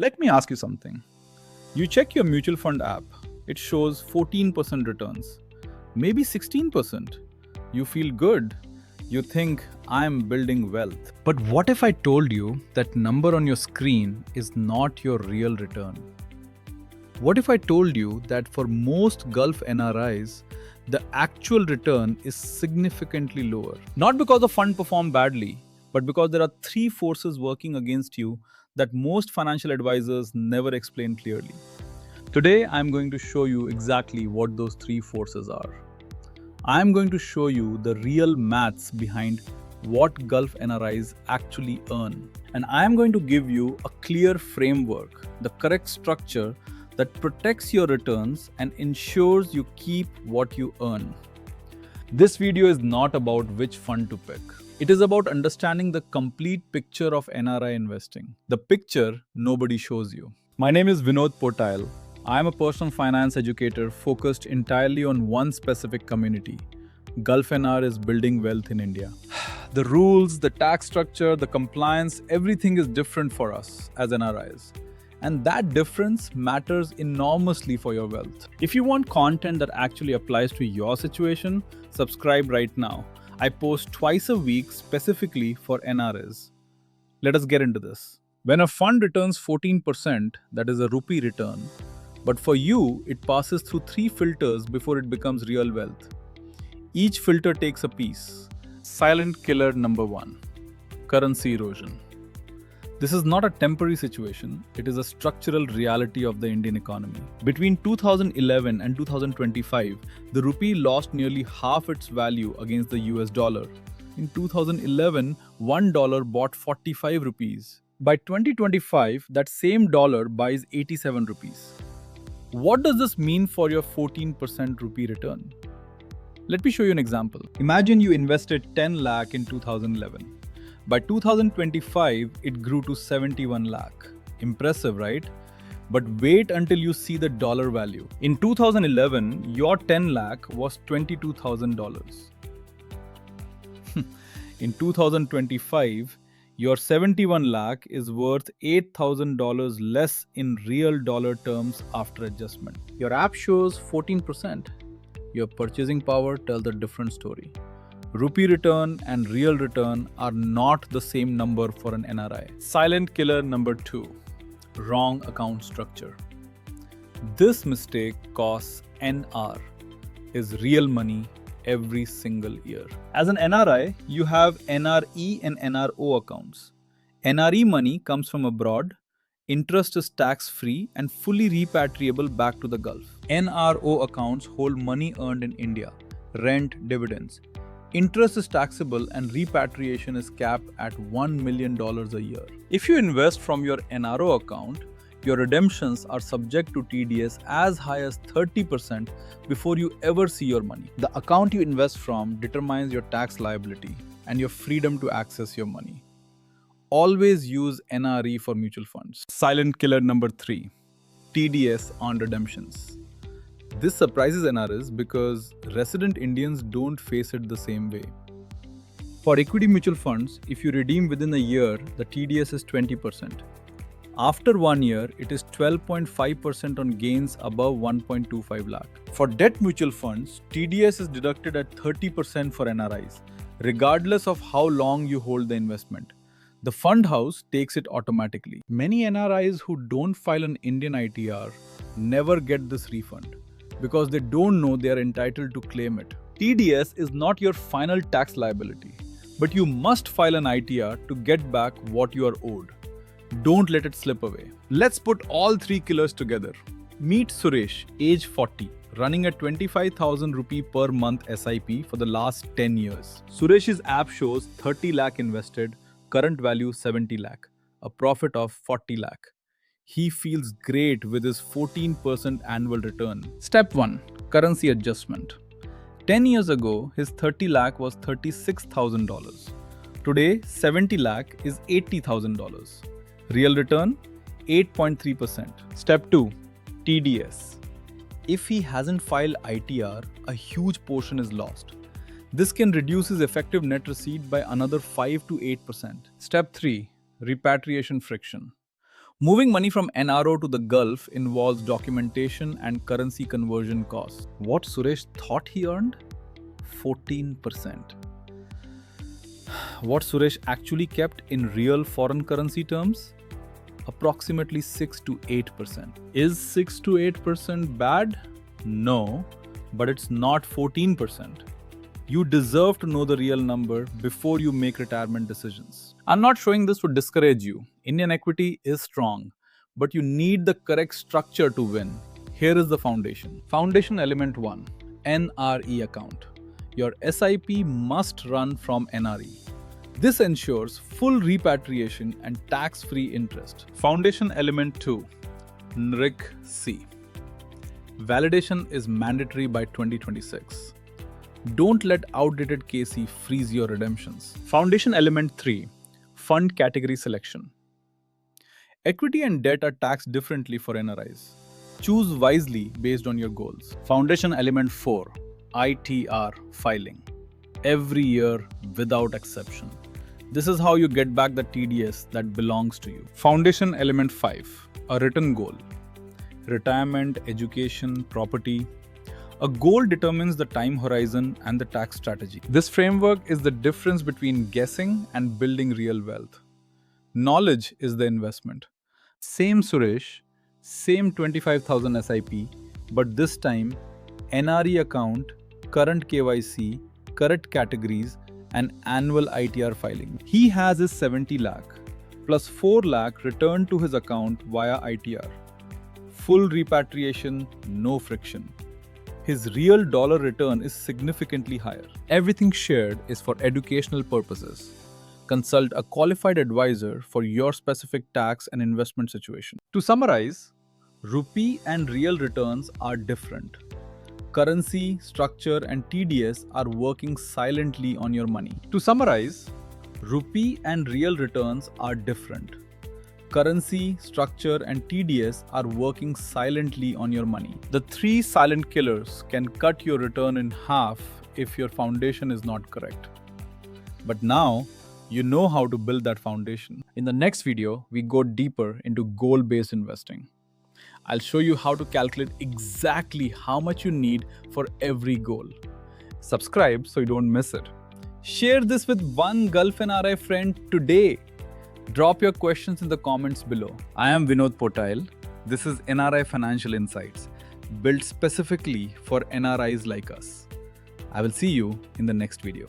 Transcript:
Let me ask you something. You check your mutual fund app, it shows 14% returns, maybe 16%. You feel good. You think, I'm building wealth. But what if I told you that number on your screen is not your real return? What if I told you that for most Gulf NRIs, the actual return is significantly lower? Not because the fund performed badly, but because there are three forces working against you that most financial advisors never explain clearly. Today, I'm going to show you exactly what those three forces are. I'm going to show you the real maths behind what Gulf NRIs actually earn. And I'm going to give you a clear framework, the correct structure that protects your returns and ensures you keep what you earn. This video is not about which fund to pick. It is about understanding the complete picture of NRI investing, the picture nobody shows you. My name is Vinod Pottayil. I am a personal finance educator focused entirely on one specific community. Gulf NR is building wealth in India. The rules, the tax structure, the compliance, everything is different for us as NRIs. And that difference matters enormously for your wealth. If you want content that actually applies to your situation, subscribe right now. I post twice a week specifically for NRIs. Let us get into this. When a fund returns 14%, that is a rupee return, but for you, it passes through three filters before it becomes real wealth. Each filter takes a piece. Silent killer number one, currency erosion. This is not a temporary situation, it is a structural reality of the Indian economy. Between 2011 and 2025, the rupee lost nearly half its value against the US dollar. In 2011, $1 bought 45 rupees. By 2025, that same dollar buys 87 rupees. What does this mean for your 14% rupee return? Let me show you an example. Imagine you invested 10 lakh in 2011. By 2025, it grew to 71 lakh. Impressive, right? But wait until you see the dollar value. In 2011, your 10 lakh was $22,000. In 2025, your 71 lakh is worth $8,000 less in real dollar terms after adjustment. Your app shows 14%. Your purchasing power tells a different story. Rupee return and real return are not the same number for an NRI. Silent killer number two, wrong account structure. This mistake costs NR, is real money, every single year. As an NRI, you have NRE and NRO accounts. NRE money comes from abroad, interest is tax-free and fully repatriable back to the Gulf. NRO accounts hold money earned in India, rent, dividends. Interest is taxable and repatriation is capped at $1 million a year. If you invest from your NRO account, your redemptions are subject to TDS as high as 30% before you ever see your money. The account you invest from determines your tax liability and your freedom to access your money. Always use NRE for mutual funds. Silent killer number three, TDS on redemptions. This surprises NRIs because resident Indians don't face it the same way. For equity mutual funds, if you redeem within a year, the TDS is 20%. After 1 year, it is 12.5% on gains above 1.25 lakh. For debt mutual funds, TDS is deducted at 30% for NRIs, regardless of how long you hold the investment. The fund house takes it automatically. Many NRIs who don't file an Indian ITR never get this refund, because they don't know they are entitled to claim it. TDS is not your final tax liability, but you must file an ITR to get back what you are owed. Don't let it slip away. Let's put all three killers together. Meet Suresh, age 40, running a 25,000 rupee per month SIP for the last 10 years. Suresh's app shows 30 lakh invested, current value 70 lakh, a profit of 40 lakh. He feels great with his 14% annual return. Step 1. Currency adjustment. 10 years ago, his 30 lakh was $36,000. Today, 70 lakh is $80,000. Real return, 8.3%. Step 2. TDS. If he hasn't filed ITR, a huge portion is lost. This can reduce his effective net receipt by another 5 to 8%. Step 3. Repatriation friction. Moving money from NRO to the Gulf involves documentation and currency conversion costs. What Suresh thought he earned? 14%. What Suresh actually kept in real foreign currency terms? Approximately 6 to 8%. Is 6 to 8% bad? No, but it's not 14%. You deserve to know the real number before you make retirement decisions. I'm not showing this to discourage you. Indian equity is strong, but you need the correct structure to win. Here is the foundation. Foundation element 1, NRE account. Your SIP must run from NRE. This ensures full repatriation and tax-free interest. Foundation element 2, NRIC-C. Validation is mandatory by 2026. Don't let outdated KC freeze your redemptions. Foundation element 3, fund category selection. Equity and debt are taxed differently for NRIs. Choose wisely based on your goals. Foundation element 4, ITR filing. Every year without exception. This is how you get back the TDS that belongs to you. Foundation element 5, a written goal. Retirement, education, property. A goal determines the time horizon and the tax strategy. This framework is the difference between guessing and building real wealth. Knowledge is the investment. Same Suresh, same 25,000 SIP, but this time NRE account, current KYC, correct categories, and annual ITR filing. He has his 70 lakh plus 4 lakh returned to his account via ITR. Full repatriation, no friction. His real dollar return is significantly higher. Everything shared is for educational purposes. Consult a qualified advisor for your specific tax and investment situation. To summarize, rupee and real returns are different. Currency, structure, and TDS are working silently on your money. To summarize, rupee and real returns are different. Currency, structure, and TDS are working silently on your money. The 3 silent killers can cut your return in half if your foundation is not correct. But now, you know how to build that foundation. In the next video, we go deeper into goal-based investing. I'll show you how to calculate exactly how much you need for every goal. Subscribe so you don't miss it. Share this with one Gulf NRI friend today. Drop your questions in the comments below. I am Vinod Pottayil. This is NRI Financial Insights, built specifically for NRIs like us. I will see you in the next video.